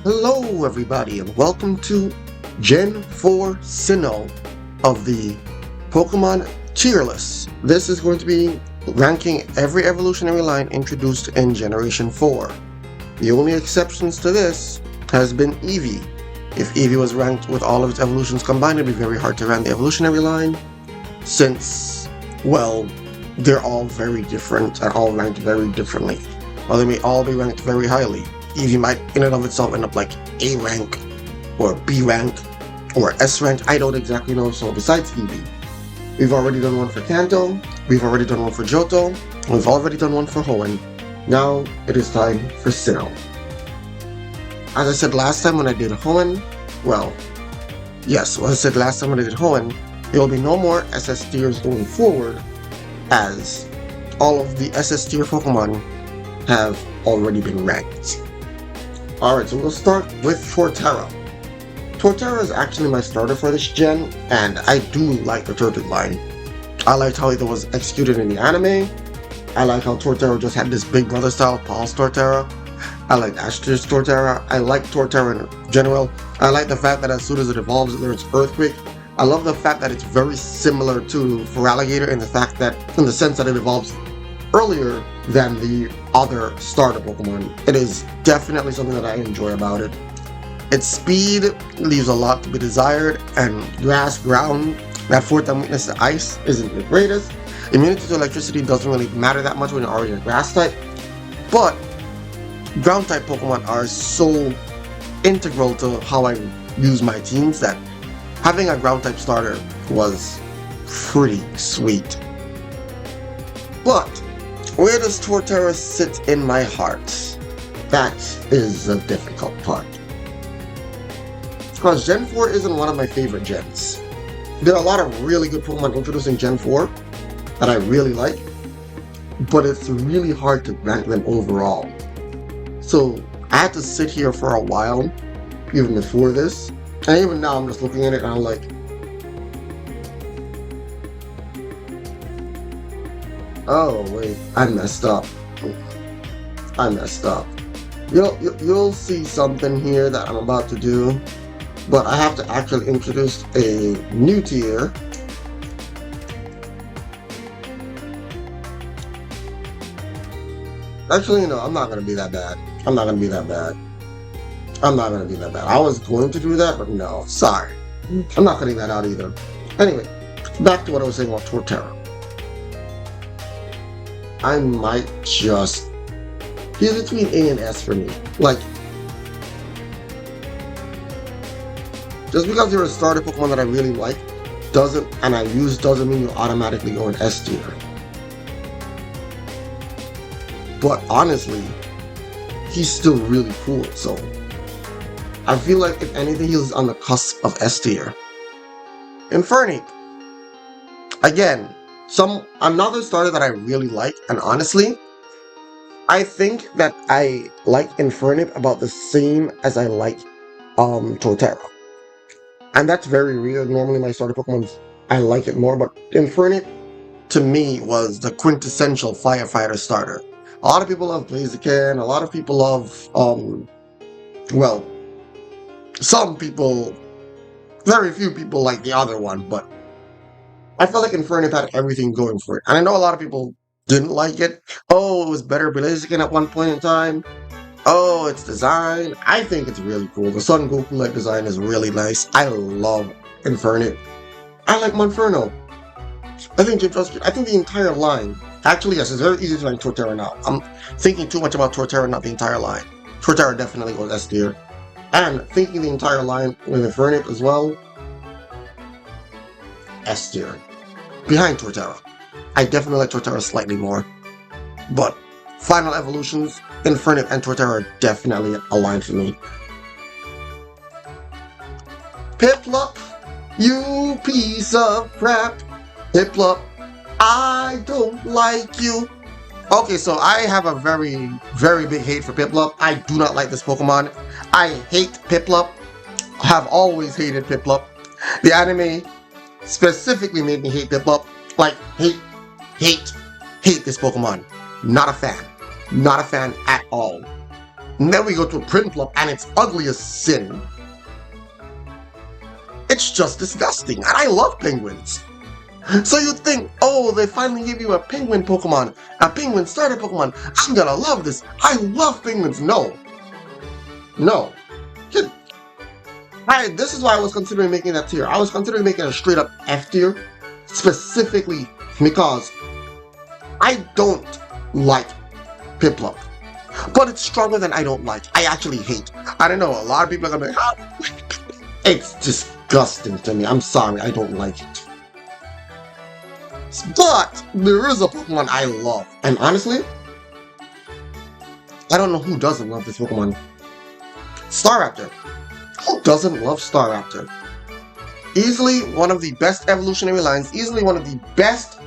Hello everybody and welcome to Gen 4 Sinnoh of the Pokemon tier list. This is going to be ranking every evolutionary line introduced in Generation 4. The only exceptions to this has been Eevee. If Eevee was ranked with all of its evolutions combined, it'd be very hard to rank the evolutionary line since, well, they're all very different and all ranked very differently. While they may all be ranked very highly, Eevee might in and of itself end up like A rank, or B rank, or S rank, I don't exactly know. So besides Eevee, we've already done one for Kanto, we've already done one for Johto, we've already done one for Hoenn. Now it is time for Sinnoh. As I said last time when I did Hoenn, there will be no more SS tiers going forward, as all of the SS tier Pokemon have already been ranked. Alright, so we'll start with Torterra. Torterra is actually my starter for this gen, and I do like the Turtwig line. I liked how it was executed in the anime. I like how Torterra just had this big brother style pulse Torterra. I like Ash's Torterra. I like Torterra in general. I like the fact that as soon as it evolves it learns Earthquake. I love the fact that it's very similar to Feraligatr in the sense that it evolves earlier than the other starter Pokemon. It is definitely something that I enjoy about it. Its speed leaves a lot to be desired, and grass, ground, that fourth time weakness to ice isn't the greatest. Immunity to electricity doesn't really matter that much when you're already a grass type, but ground type Pokemon are so integral to how I use my teams that having a ground type starter was pretty sweet. But where does Torterra sit in my heart? That is the difficult part. Because Gen 4 isn't one of my favorite gens. There are a lot of really good Pokemon introduced in Gen 4 that I really like, but it's really hard to rank them overall. So I had to sit here for a while, even before this, and even now I'm just looking at it and I'm like, oh wait, I messed up. You'll see something here that I'm about to do, but I have to actually introduce a new tier. Actually, no, I'm not gonna be that bad. I was going to do that, but no, sorry. I'm not cutting that out either. Anyway, back to what I was saying about Torterra. I might just... He's between A and S for me. Like, just because you're a starter Pokemon that I really like doesn't mean you automatically go in S tier. But honestly, he's still really cool, so I feel like if anything he's on the cusp of S tier. Infernape. Again, another starter that I really like, and honestly, I think that I like Infernape about the same as I like Torterra. And that's very weird. Normally my starter Pokemon, I like it more, but Infernape to me was the quintessential firefighter starter. A lot of people love Blaziken, a lot of people love some people, very few people like the other one, but I felt like Infernape had everything going for it. And I know a lot of people didn't like it. Oh, it was better Blaziken at one point in time. Oh, its design. I think it's really cool. The Son Goku-like design is really nice. I love Infernape. I like Monferno. I think the entire line. Actually, yes, it's very easy to rank Torterra now. I'm thinking too much about Torterra, not the entire line. Torterra definitely goes S tier. And thinking the entire line with Infernape as well, S tier. Behind Torterra. I definitely like Torterra slightly more. But final evolutions, Infernape and Torterra are definitely aligned for me. Piplup, you piece of crap. Piplup, I don't like you. Okay, so I have a very, very big hate for Piplup. I do not like this Pokemon. I hate Piplup. Have always hated Piplup. The anime specifically made me hate Piplup. Like, hate this Pokemon. Not a fan. Not a fan at all. And then we go to Prinplup and it's ugly as sin. It's just disgusting. And I love penguins. So you think, oh, they finally give you a penguin Pokemon, a penguin starter Pokemon. I'm gonna love this. I love penguins. No. No. This is why I was considering making that tier. I was considering making a straight up F tier, specifically because I don't like Piplup. But it's stronger than I don't like. I actually hate. I don't know, a lot of people are gonna be like, oh, it's disgusting to me. I'm sorry, I don't like it. But there is a Pokemon I love. And honestly, I don't know who doesn't love this Pokemon. Staraptor. Who doesn't love Staraptor? Easily one of the best evolutionary lines, easily one of the best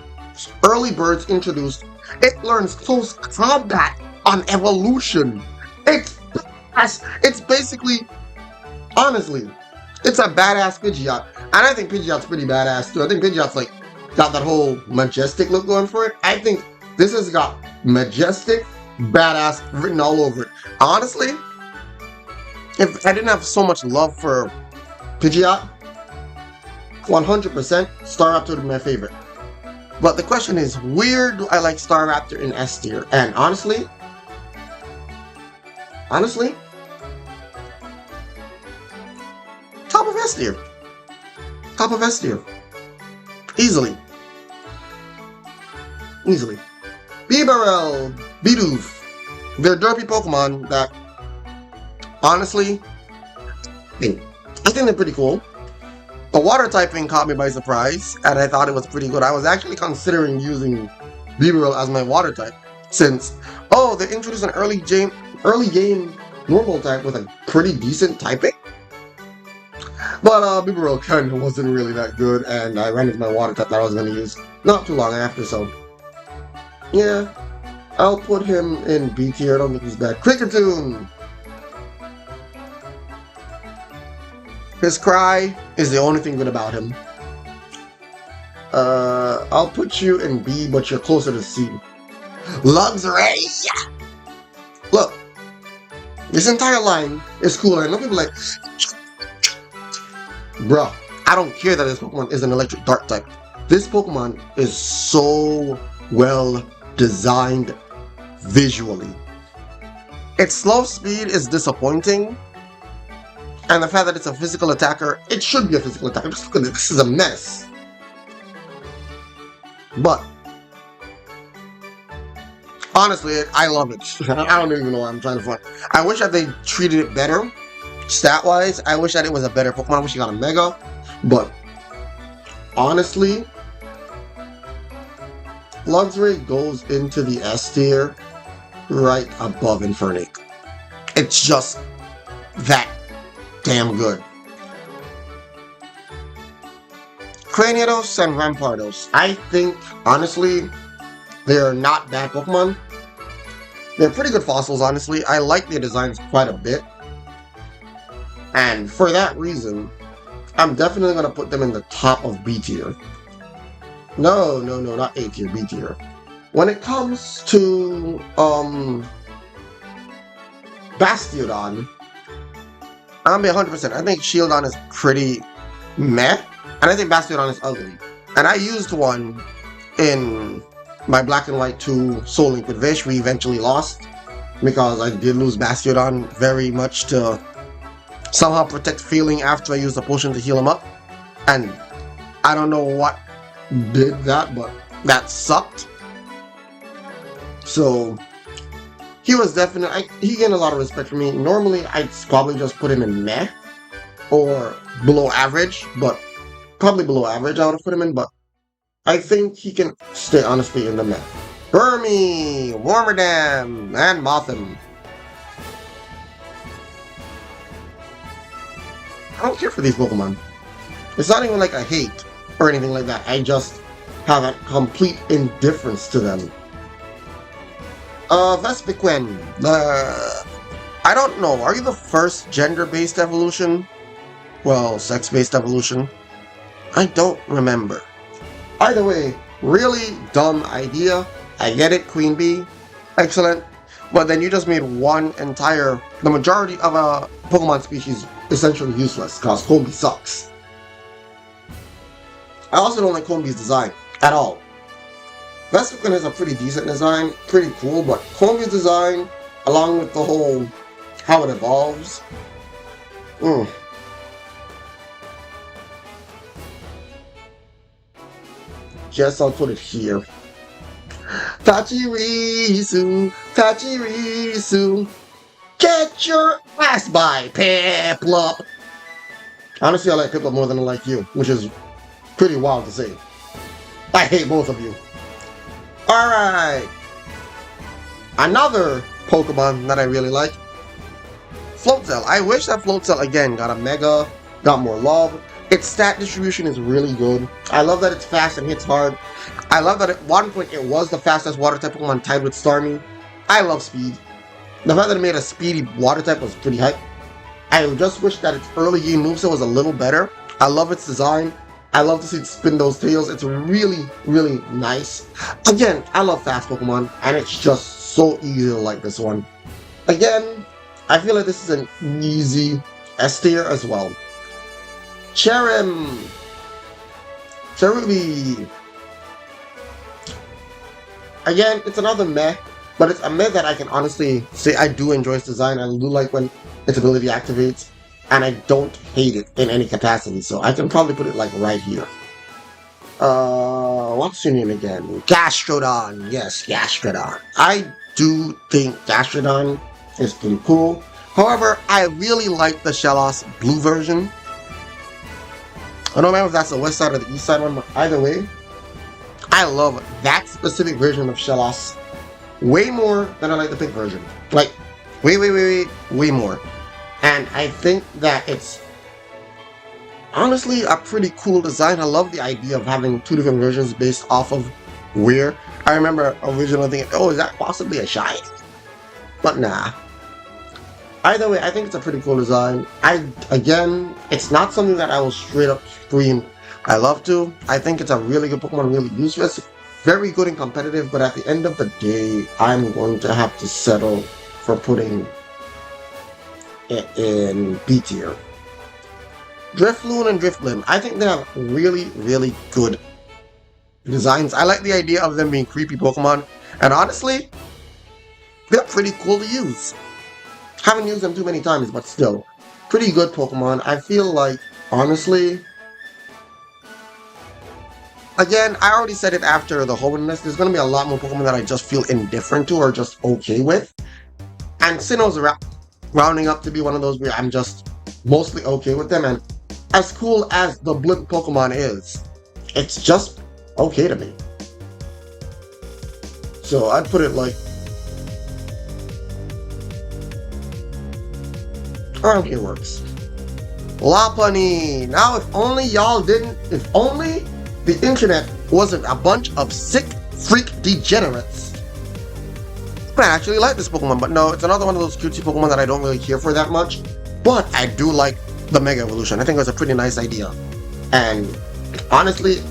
early birds introduced. It learns close combat on evolution. It's basically, honestly, it's a badass Pidgeot. And I think Pidgeot's pretty badass too. I think Pidgeot's like got that whole majestic look going for it. I think this has got majestic, badass written all over it. Honestly, if I didn't have so much love for Pidgeot, 100% Staraptor would be my favorite. But the question is, where do I like Staraptor in S tier? And honestly, top of S tier. Top of S tier. Easily. Bibarel, Bidoof. They're derpy Pokemon that, honestly, I think they're pretty cool. The water typing caught me by surprise, and I thought it was pretty good. I was actually considering using Bibarel as my water type, since, oh, they introduced an early game normal type with a pretty decent typing. But Bibarel kind of wasn't really that good, and I ran into my water type that I was going to use not too long after, so yeah, I'll put him in B tier. I don't think he's bad. Kricketune! His cry is the only thing good about him. I'll put you in B, but you're closer to C. Luxray! Look, this entire line is cool, and people like, bruh, I don't care that this Pokemon is an electric dark type. This Pokemon is so well designed visually. Its slow speed is disappointing, and the fact that it's a physical attacker, it should be a physical attacker. Just look at this, this is a mess. But honestly, I love it. I don't even know what I'm trying to find. I wish that they treated it better, stat-wise. I wish that it was a better Pokemon. I wish you got a Mega. But honestly, Luxray goes into the S tier right above Infernape. It's just that damn good. Cranidos and Rampardos. I think, honestly, they're not bad Pokemon. They're pretty good fossils, honestly. I like their designs quite a bit. And for that reason, I'm definitely going to put them in the top of B tier. No, not A tier, B tier. When it comes to Bastiodon, I'm gonna be 100%. I think Shieldon is pretty meh, and I think Bastiodon is ugly. And I used one in my Black and White 2 Soul Link with Vish. We eventually lost because I did lose Bastiodon very much to somehow protect Feeling after I used the potion to heal him up. And I don't know what did that, but that sucked. So he was definitely, he gained a lot of respect from me. Normally, I'd probably just put him in meh or below average, but probably below average I would have put him in, but I think he can stay honestly in the meh. Burmy, Wormadam, and Mothim. I don't care for these Pokemon. It's not even like I hate or anything like that. I just have a complete indifference to them. Vespiquen. I don't know. Are you the first gender-based evolution? Well, sex-based evolution? I don't remember. Either way, really dumb idea. I get it, Queen Bee. Excellent. but then you just made the majority of a Pokemon species essentially useless, because Combi sucks. I also don't like Combi's design at all. Vespiquen has a pretty decent design, pretty cool, but Combi's design, along with the whole how it evolves, mm. Guess I'll put it here. Tachirisu, Tachirisu, get your ass by, Piplup. Honestly, I like Piplup more than I like you, which is pretty wild to say. I hate both of you. Alright. Another Pokemon that I really like. Floatzel. I wish that Floatzel again got a Mega, got more love. Its stat distribution is really good. I love that it's fast and hits hard. I love that at one point it was the fastest water type Pokemon tied with Starmie. I love speed. The fact that it made a speedy water type was pretty hype. I just wish that its early game moveset was a little better. I love its design. I love to see it spin those tails. It's really, really nice. Again, I love fast Pokemon, and it's just so easy to like this one. Again, I feel like this is an easy S tier as well. Cherubi. Again, it's another meh, but it's a meh that I can honestly say I do enjoy its design. I do like when its ability activates, and I don't hate it in any capacity, so I can probably put it like right here. What's your name again? Gastrodon. Yes, Gastrodon. I do think Gastrodon is pretty cool. However, I really like the Shellos blue version. I don't remember if that's the west side or the east side one, but either way, I love that specific version of Shellos way more than I like the pink version. Like, way more. And I think that it's honestly a pretty cool design. I love the idea of having two different versions based off of where. I remember originally thinking, oh, is that possibly a shiny? But nah. Either way, I think it's a pretty cool design. Again, it's not something that I will straight up scream I love to. I think it's a really good Pokemon, really useless, very good and competitive, but at the end of the day, I'm going to have to settle for putting it in B tier. Drifloon and Drifblim, I think they have really, really good designs. I like the idea of them being creepy Pokemon, and honestly, they're pretty cool to use. Haven't used them too many times, but still, pretty good Pokemon. I feel like, honestly, again, I already said it after the Hoenn, there's going to be a lot more Pokemon that I just feel indifferent to or just okay with. And Sinnoh's rounding up to be one of those where I'm just mostly okay with them. And as cool as the Blimp Pokemon is, it's just okay to me. So I'd put it like around here works. Lopunny. Now if only the internet wasn't a bunch of sick freak degenerates, I actually like this Pokemon, but no, it's another one of those cutesy Pokemon that I don't really care for that much. But I do like the Mega Evolution. I think it was a pretty nice idea. And honestly,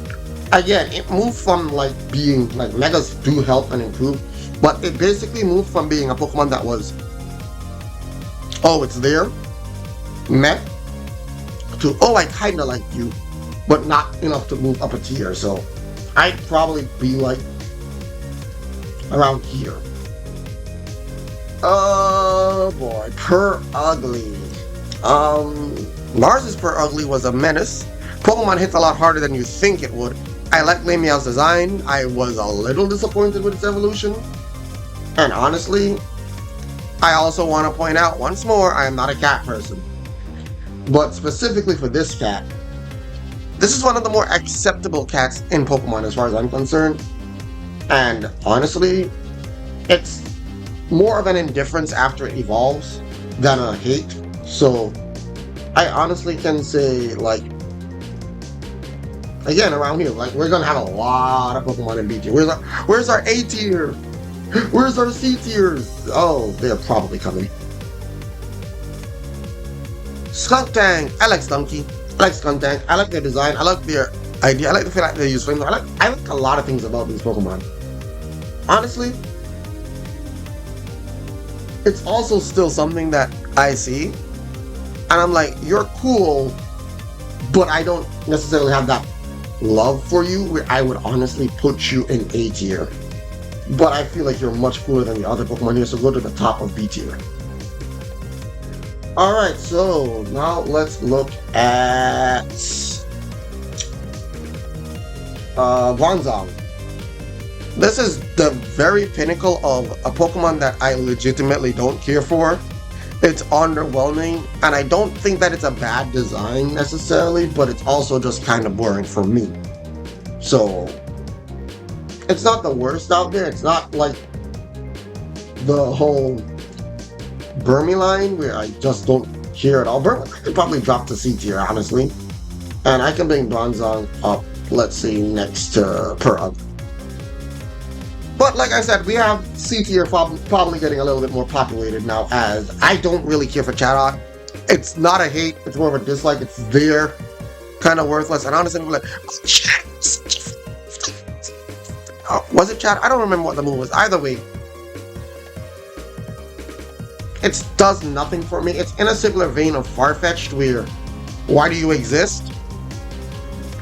again, it moved from like being like Megas do help and improve, but it basically moved from being a Pokemon that was, oh, it's there, meh, to, oh, I kinda like you, but not enough to move up a tier. So I'd probably be like around here. Oh boy, Purugly. Mars's Purugly was a menace. Pokemon hits a lot harder than you think it would. I like Lamiao's design. I was a little disappointed with its evolution. And honestly, I also want to point out once more, I am not a cat person. But specifically for this cat, this is one of the more acceptable cats in Pokemon as far as I'm concerned. And honestly, it's more of an indifference after it evolves than a hate. So I honestly can say, like, again, around here, like, we're gonna have a lot of Pokemon in B tier. Where's our A tier? Where's our C tiers? Oh, they're probably coming. Skuntank. I like Stunky. I like Skuntank. I like their design. I like their idea. I like the fact that they use flames. I like a lot of things about these Pokemon. Honestly, it's also still something that I see, and I'm like, you're cool, but I don't necessarily have that love for you where I would honestly put you in A tier. But I feel like you're much cooler than the other Pokemon here, so go to the top of B tier. Alright, so now let's look at Bronzong. This is the very pinnacle of a Pokemon that I legitimately don't care for. It's underwhelming, and I don't think that it's a bad design necessarily, but it's also just kind of boring for me. So, it's not the worst out there. It's not like the whole Burmy line where I just don't care at all. Burmy I could probably drop to C tier, honestly. And I can bring Bronzong up, let's see, next to Purug. But like I said, we have C tier probably getting a little bit more populated now, as I don't really care for Chatot. It's not a hate, it's more of a dislike. It's there, kind of worthless. And honestly, I'm like, was it Chatot? I don't remember what the move was. Either way, it does nothing for me. It's in a similar vein of Farfetch'd, where why do you exist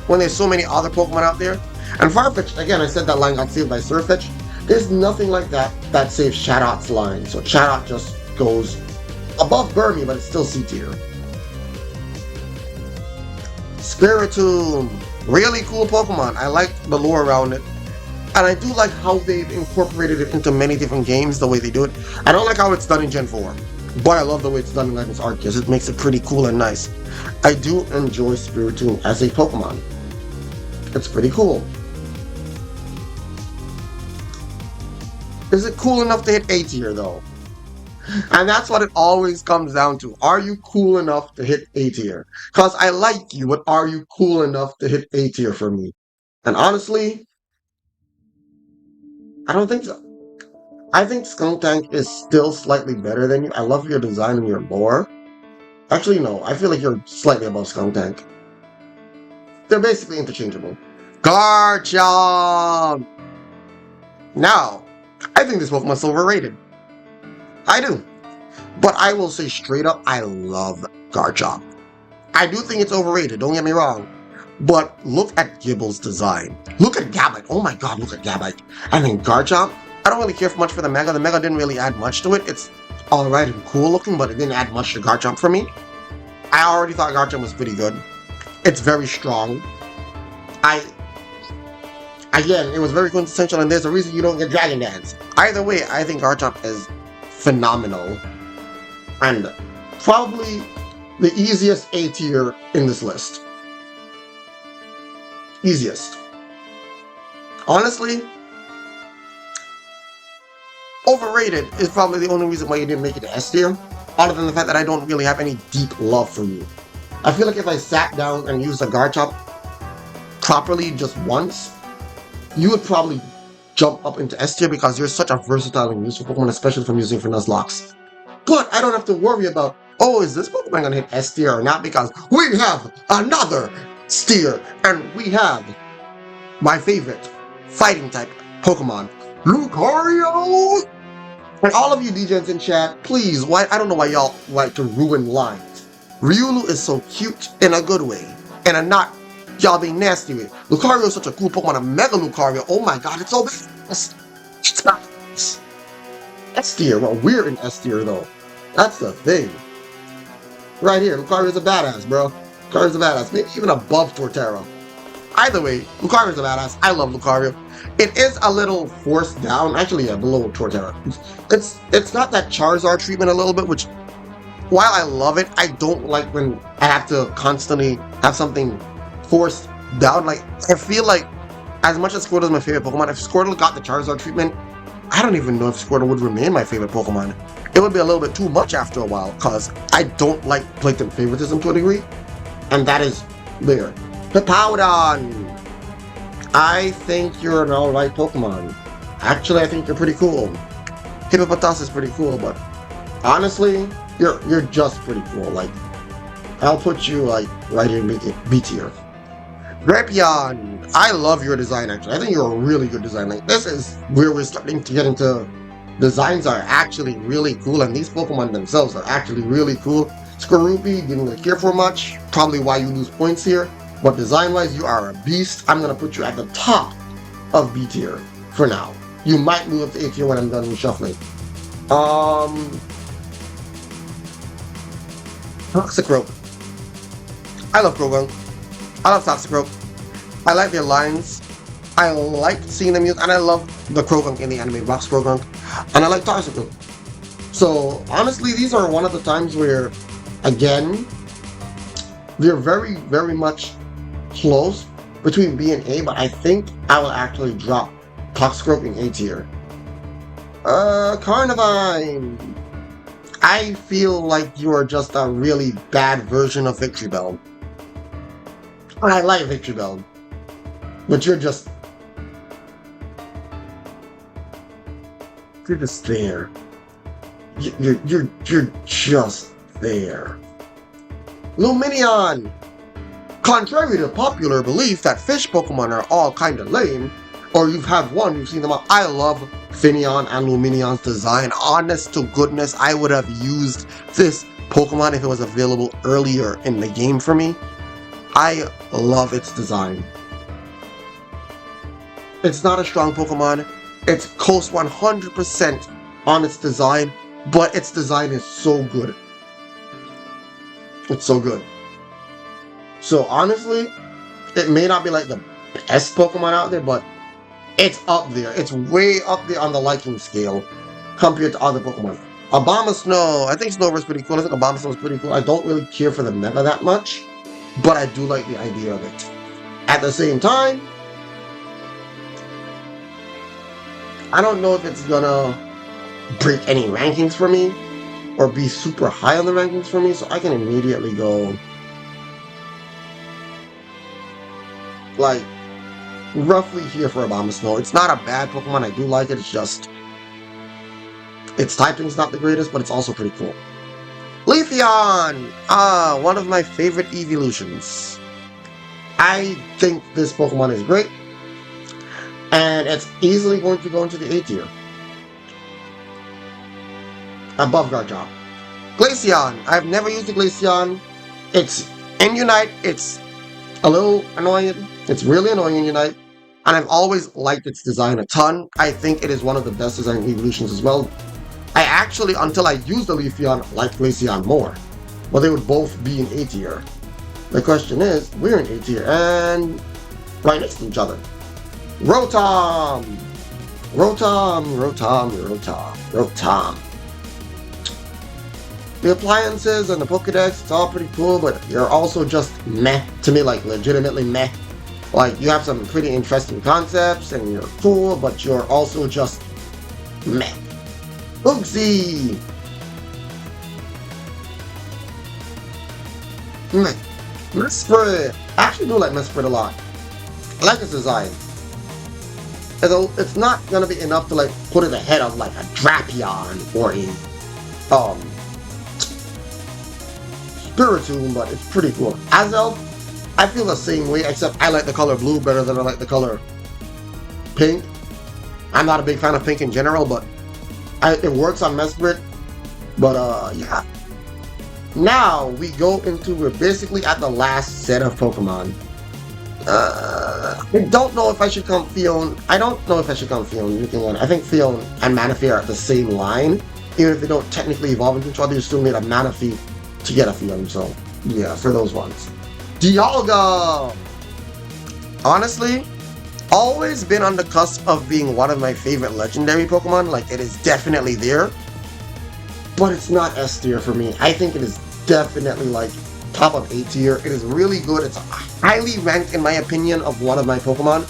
when there's so many other Pokemon out there? And Farfetch'd, again, I said that line got saved by Surfetch'd. There's nothing like that that saves Chatot's line. So Chatot just goes above Burmy, but it's still C tier. Spiritomb, really cool Pokemon. I like the lore around it. And I do like how they've incorporated it into many different games, the way they do it. I don't like how it's done in Gen 4, but I love the way it's done in Legends Arceus. It makes it pretty cool and nice. I do enjoy Spiritomb as a Pokemon. It's pretty cool. Is it cool enough to hit A tier though? And that's what it always comes down to. Are you cool enough to hit A tier? Because I like you, but are you cool enough to hit A tier for me? And honestly, I don't think so. I think Skuntank is still slightly better than you. I love your design and your lore. Actually, no. I feel like you're slightly above Skuntank. They're basically interchangeable. Garchomp! Now, I think this Pokemon's overrated. I do. But I will say straight up, I love Garchomp. I do think it's overrated, don't get me wrong. But look at Gibble's design. Look at Gabite. Oh my god, look at Gabite. I mean, Garchomp, I don't really care much for the Mega. The Mega didn't really add much to it. It's alright and cool looking, but it didn't add much to Garchomp for me. I already thought Garchomp was pretty good. It's very strong. Again, it was very quintessential, and there's a reason you don't get Dragon Dance. Either way, I think Garchomp is phenomenal. And probably the easiest A tier in this list. Easiest. Honestly, overrated is probably the only reason why you didn't make it to S tier, other than the fact that I don't really have any deep love for you. I feel like if I sat down and used a Garchomp properly just once, you would probably jump up into S tier because you're such a versatile and useful Pokemon, especially from using for Nuzlocke. But I don't have to worry about, oh, is this Pokemon going to hit S tier or not, because we have another S tier, and we have my favorite fighting type Pokemon, Lucario! And all of you DJs in chat, please, I don't know why y'all like to ruin lines. Riolu is so cute in a good way, and a not y'all being nasty with. Lucario is such a cool Pokemon, a Mega Lucario, oh my god, it's so badass. It's nice. S tier, well, we're in S tier though. That's the thing. Right here, Lucario's a badass, bro. Lucario's a badass, maybe even above Torterra. Either way, Lucario's a badass. I love Lucario. It is a little forced down, actually, yeah, below Torterra. It's not that Charizard treatment a little bit, which, while I love it, I don't like when I have to constantly have something forced down. Like, I feel like, as much as Squirtle is my favorite Pokemon, if Squirtle got the Charizard treatment, I don't even know if Squirtle would remain my favorite Pokemon. It would be a little bit too much after a while, because I don't like blatant favoritism to a degree, and that is there. Hippowdon! I think you're an alright Pokemon. Actually, I think you're pretty cool. Hippopotas is pretty cool, but honestly, you're just pretty cool. Like, I'll put you like right in B tier. Drapion! I love your design, actually. I think you're a really good design. Like, this is where we're starting to get into Designs are actually really cool, and these Pokemon themselves are actually really cool. Skorupi, didn't really care for much, probably why you lose points here. But design-wise, you are a beast. I'm gonna put you at the top of B tier for now. You might move up to A tier when I'm done reshuffling. Um, Toxicroak. I love Croagunk. I love Toxicroak. I like their lines. I like seeing them use, and I love the Croagunk in the anime box Croagunk, and I like Toxicroak. So honestly, these are one of the times where, again, they're very, very much close between B and A, but I think I will actually drop Toxicroak in A tier. Carnivine. I feel like you are just a really bad version of Victory Bell. I like Victory Bell, but you're just there. You're just there. Luminion! Contrary to popular belief that fish Pokemon are all kinda lame, or you've had one, you've seen them all, I love Finneon and Luminion's design. Honest to goodness, I would have used this Pokemon if it was available earlier in the game for me. I love its design. It's not a strong Pokemon. It's close 100% on its design, but its design is so good. It's so good. So honestly, it may not be like the best Pokemon out there, but it's up there. It's way up there on the liking scale compared to other Pokemon. Abomasnow. I think Snover's pretty cool. I think Abomasnow is pretty cool. I don't really care for the meta that much, but I do like the idea of it. At the same time, I don't know if it's gonna break any rankings for me or be super high on the rankings for me, so I can immediately go like roughly here for Abomasnow. It's not a bad Pokemon, I do like it, it's just its typing's not the greatest, but it's also pretty cool. Leafeon! One of my favorite evolutions. I think this Pokemon is great, and it's easily going to go into the A tier. Above Garchomp. Glaceon. I've never used the Glaceon. It's in Unite, it's a little annoying. It's really annoying in Unite. And I've always liked its design a ton. I think it is one of the best design evolutions as well. I actually, until I used the Leafeon, liked Glaceon more. But they would both be in A tier. The question is, we're in A tier and right next to each other. Rotom! Rotom. The appliances and the Pokedex, it's all pretty cool, but you're also just meh to me, like legitimately meh. Like, you have some pretty interesting concepts and you're cool, but you're also just meh. Boogsy! Mesprit! I actually do like Mesprit a lot. I like its design. It's not gonna be enough to like put it ahead of like a Drapion or a Spiritomb, but it's pretty cool. Azelf, I feel the same way, except I like the color blue better than I like the color pink. I'm not a big fan of pink in general, but it works on Mesprit. But yeah. Now we go into, we're basically at the last set of Pokemon. I don't know if I should count Fion. I don't know if I should count Fion. I think Fion and Manaphy are at the same line. Even if they don't technically evolve into each other, you still need a Manaphy to get a Fion. So yeah, for those ones. Dialga! Honestly, always been on the cusp of being one of my favorite legendary Pokemon. Like, it is definitely there. But it's not S tier for me. I think it is definitely like top of A tier. It is really good. It's highly ranked in my opinion of one of my Pokemon.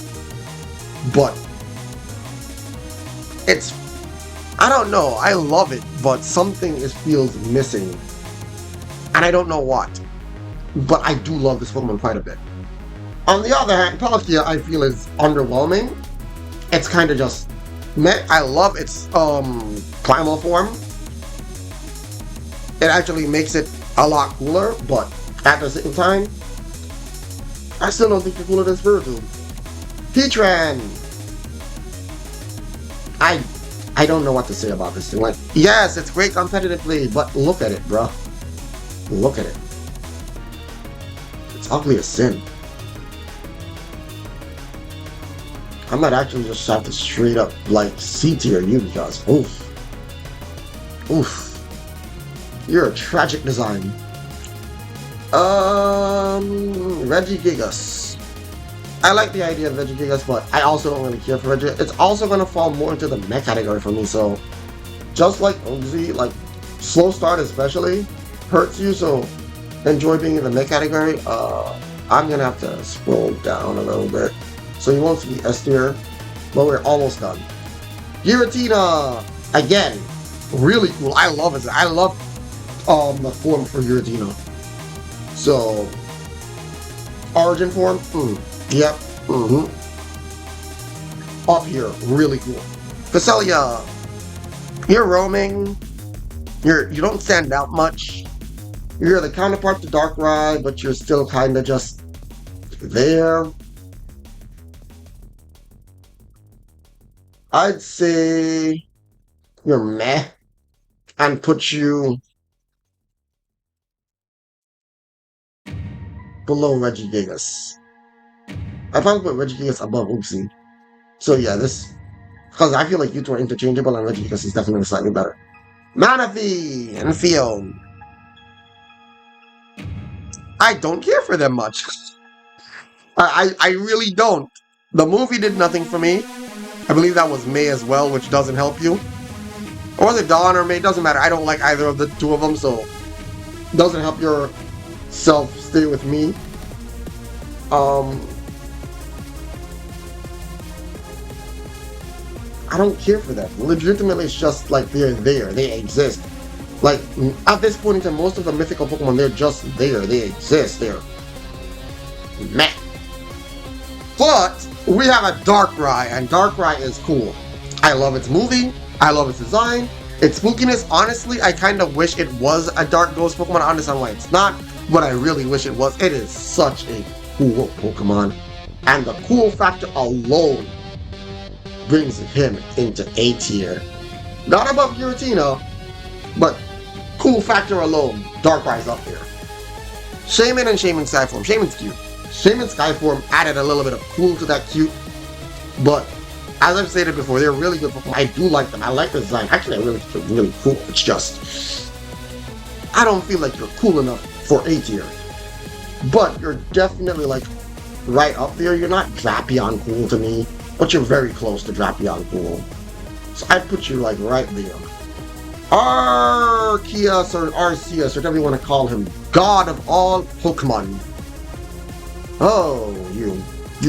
But it's, I don't know, I love it, but something feels missing. And I don't know what. But I do love this Pokemon quite a bit. On the other hand, Palkia I feel is underwhelming. It's kind of just meh. I love its primal form. It actually makes it a lot cooler, but at the same time, I still don't think it's cooler than Spiritomb. Heatran! I I don't know what to say about this thing. Like, yes, it's great competitively, but look at it, bro. Look at it. It's ugly as sin. I might actually just have to straight up, like, C tier you guys. Oof. Oof. You're a tragic design. Regigigas. I like the idea of Regigigas, but I also don't really care for Regi. It's also gonna fall more into the mech category for me, so just like OZ, like slow start especially hurts you, so enjoy being in the mech category. I'm gonna have to scroll down a little bit. So you won't see S tier, but we're almost done. Giratina! Again, really cool. I love it. I love the form for Giratina. So, origin form, yep, Up here, really cool. Azalea, you're roaming. You don't stand out much. You're the counterpart to Darkrai, but you're still kind of just there. I'd say you're meh, and put you below Regigigas. I probably put Regigigas above Oopsie. So yeah, this because I feel like you two are interchangeable, and Regigigas is definitely slightly better. Manaphy and Theo. I don't care for them much. I really don't. The movie did nothing for me. I believe that was May as well, which doesn't help you. Or was it Dawn or May? Doesn't matter. I don't like either of the two of them, so doesn't help your self stay with me. I don't care for them. Legitimately, it's just like they're there. They exist. Like, at this point in time, most of the mythical Pokemon, they're just there. They exist. They're meh. But we have a Darkrai, and Darkrai is cool. I love its movie. I love its design. Its spookiness, honestly, I kind of wish it was a Dark Ghost Pokemon. I understand why it's not, but I really wish it was. It is such a cool Pokemon. And the cool factor alone brings him into A tier. Not above Giratina, but cool factor alone, Darkrai's up there. Shaman and Shaman Skyform. Shaman's cute. Shaman Skyform added a little bit of cool to that cute, but as I've stated before, they're really good Pokemon. I do like them. I like the design. Actually, I really think they're really cool. It's just, I don't feel like you're cool enough for A tier. But you're definitely like right up there. You're not Drapion cool to me, but you're very close to Drapion cool. So I'd put you like right there. Arceus or Arceus, or whatever you want to call him, God of all Pokemon. Oh, you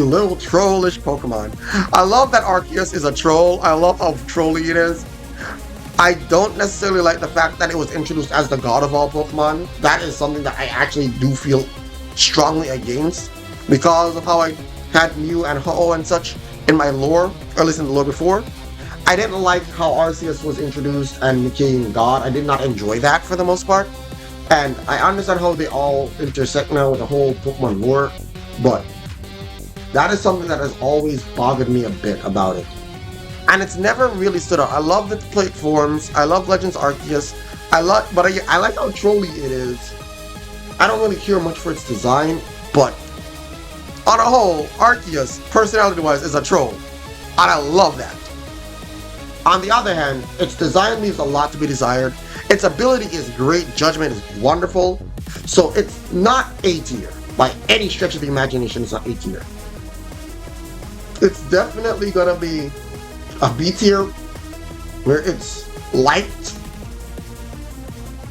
little trollish Pokemon. I love that Arceus is a troll. I love how trolly it is. I don't necessarily like the fact that it was introduced as the God of all Pokemon. That is something that I actually do feel strongly against because of how I had Mew and Ho-Oh and such in my lore, or at least in the lore before. I didn't like how Arceus was introduced and became God. I did not enjoy that for the most part. And I understand how they all intersect now with the whole Pokemon lore, but that is something that has always bothered me a bit about it. And it's never really stood out. I love the plate forms. I love Legends Arceus. I like how trolly it is. I don't really care much for its design, but on a whole, Arceus, personality-wise, is a troll. And I love that. On the other hand, its design leaves a lot to be desired. Its ability is great, judgment is wonderful. So it's not A tier. By any stretch of the imagination, it's not A tier. It's definitely gonna be a B tier, where it's light,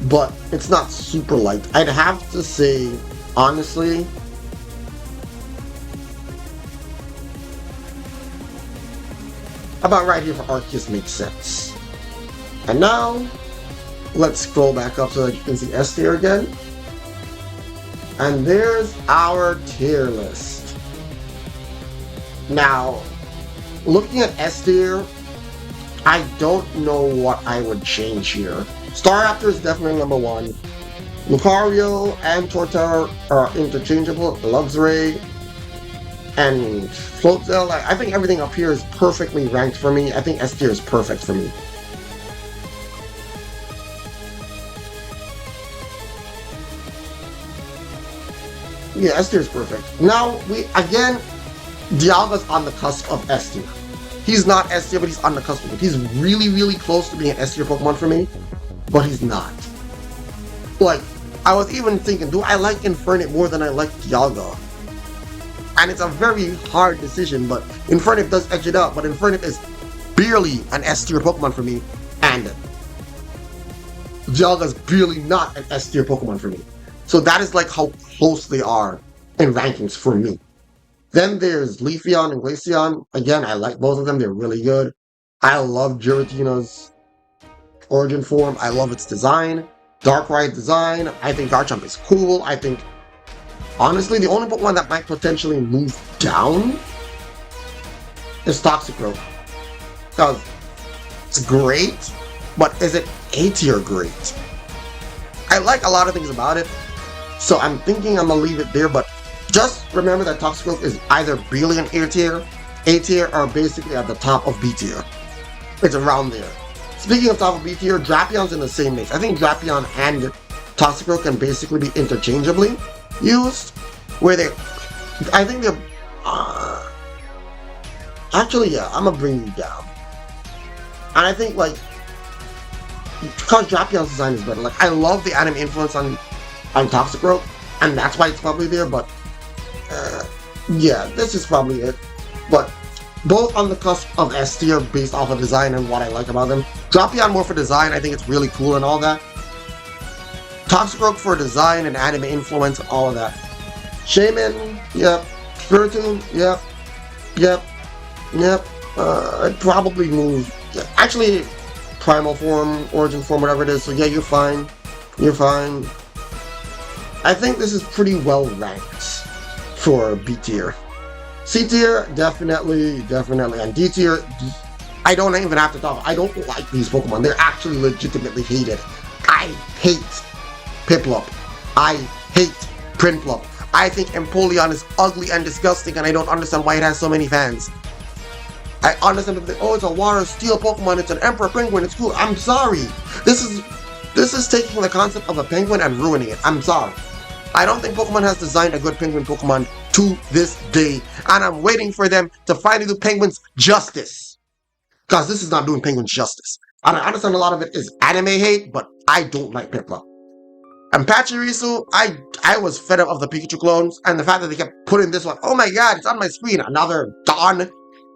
but it's not super light. I'd have to say, honestly, about right here for Arceus makes sense. And now, let's scroll back up so that you can see S tier again. And there's our tier list. Now, looking at S tier, I don't know what I would change here. Staraptor is definitely number one. Lucario and Torterra are interchangeable. Luxray. And Floatzel, I think everything up here is perfectly ranked for me. I think S tier is perfect for me. Yeah, S tier is perfect. Now, Dialga's on the cusp of S tier. He's not S tier, but he's on the cusp of it. He's really, really close to being an S tier Pokemon for me, but he's not. Like, I was even thinking, do I like Infernape more than I like Dialga? And it's a very hard decision, but Infernape does edge it out, but Infernape is barely an S tier Pokemon for me, and Dialga's barely not an S tier Pokemon for me. So that is like how close they are in rankings for me. Then there's Leafeon and Glaceon. Again, I like both of them. They're really good. I love Giratina's origin form. I love its design. Darkrai design. I think Garchomp is cool. I think, honestly, the only Pokemon that might potentially move down is Toxicroak. Because it's great, but is it A tier great? I like a lot of things about it, so I'm thinking I'm gonna leave it there, but just remember that Toxicroak is either barely an A tier, or basically at the top of B tier. It's around there. Speaking of top of B tier, Drapions in the same mix. I think Drapion and Toxicroak can basically be interchangeably used, where I think they're, actually, yeah, I'm gonna bring you down. And I think, like, because Drapion's design is better, like, I love the anime influence on Toxicroak, and that's why it's probably there, but, yeah, this is probably it. But both on the cusp of S tier based off of design and what I like about them. Drapion more for design, I think it's really cool and all that. Toxicroak for design and anime influence and all of that. Shaman, yep. Spiritomb, yep. I'd probably move, yeah. Actually, Primal form, origin form, whatever it is, so yeah, you're fine. I think this is pretty well ranked for B tier. C tier, definitely, and D tier, I don't even have to talk. I don't like these Pokemon. They're actually legitimately hated. I hate Piplup. I hate Prinplup. I think Empoleon is ugly and disgusting, and I don't understand why it has so many fans. I understand that, oh, it's a water steel Pokemon, it's an Emperor Penguin, it's cool. I'm sorry. This is taking the concept of a penguin and ruining it. I'm sorry. I don't think Pokemon has designed a good penguin Pokemon to this day, and I'm waiting for them to finally do penguins justice. Because this is not doing penguins justice. And I understand a lot of it is anime hate, but I don't like Piplup. And Pachirisu, I was fed up of the Pikachu clones, and the fact that they kept putting this one, oh my god, it's on my screen, another Dawn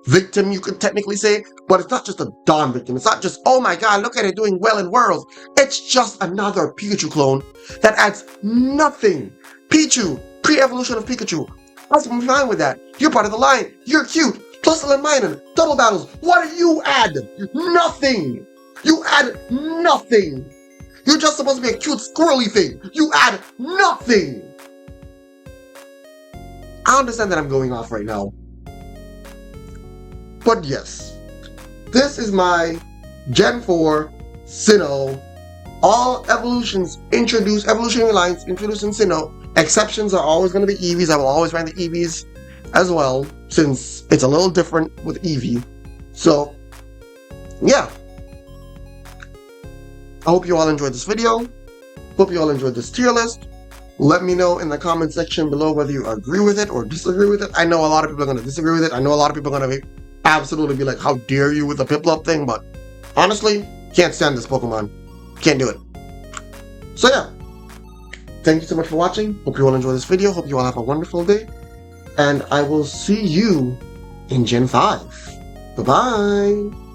victim, you could technically say, but it's not just a Dawn victim. It's not just, oh my god, look at it doing well in Worlds. It's just another Pikachu clone that adds nothing. Pichu, pre-evolution of Pikachu. I'm fine with that. You're part of the line. You're cute. Plus Minun, double battles. What do you add? Nothing. You add nothing. You're just supposed to be a cute squirrely thing. You add nothing. I understand that I'm going off right now. But yes, this is my Gen 4 Sinnoh. All evolutionary lines introduced in Sinnoh. Exceptions are always going to be Eevees. I will always rank the Eevees as well, since it's a little different with Eevee. So, yeah. I hope you all enjoyed this video. Hope you all enjoyed this tier list. Let me know in the comment section below whether you agree with it or disagree with it. I know a lot of people are going to disagree with it. I know a lot of people are going to absolutely be like, how dare you with the Piplup thing, but honestly, can't stand this Pokemon. Can't do it. So yeah, thank you so much for watching. Hope you all enjoy this video. Hope you all have a wonderful day. And I will see you in Gen 5. Bye-bye.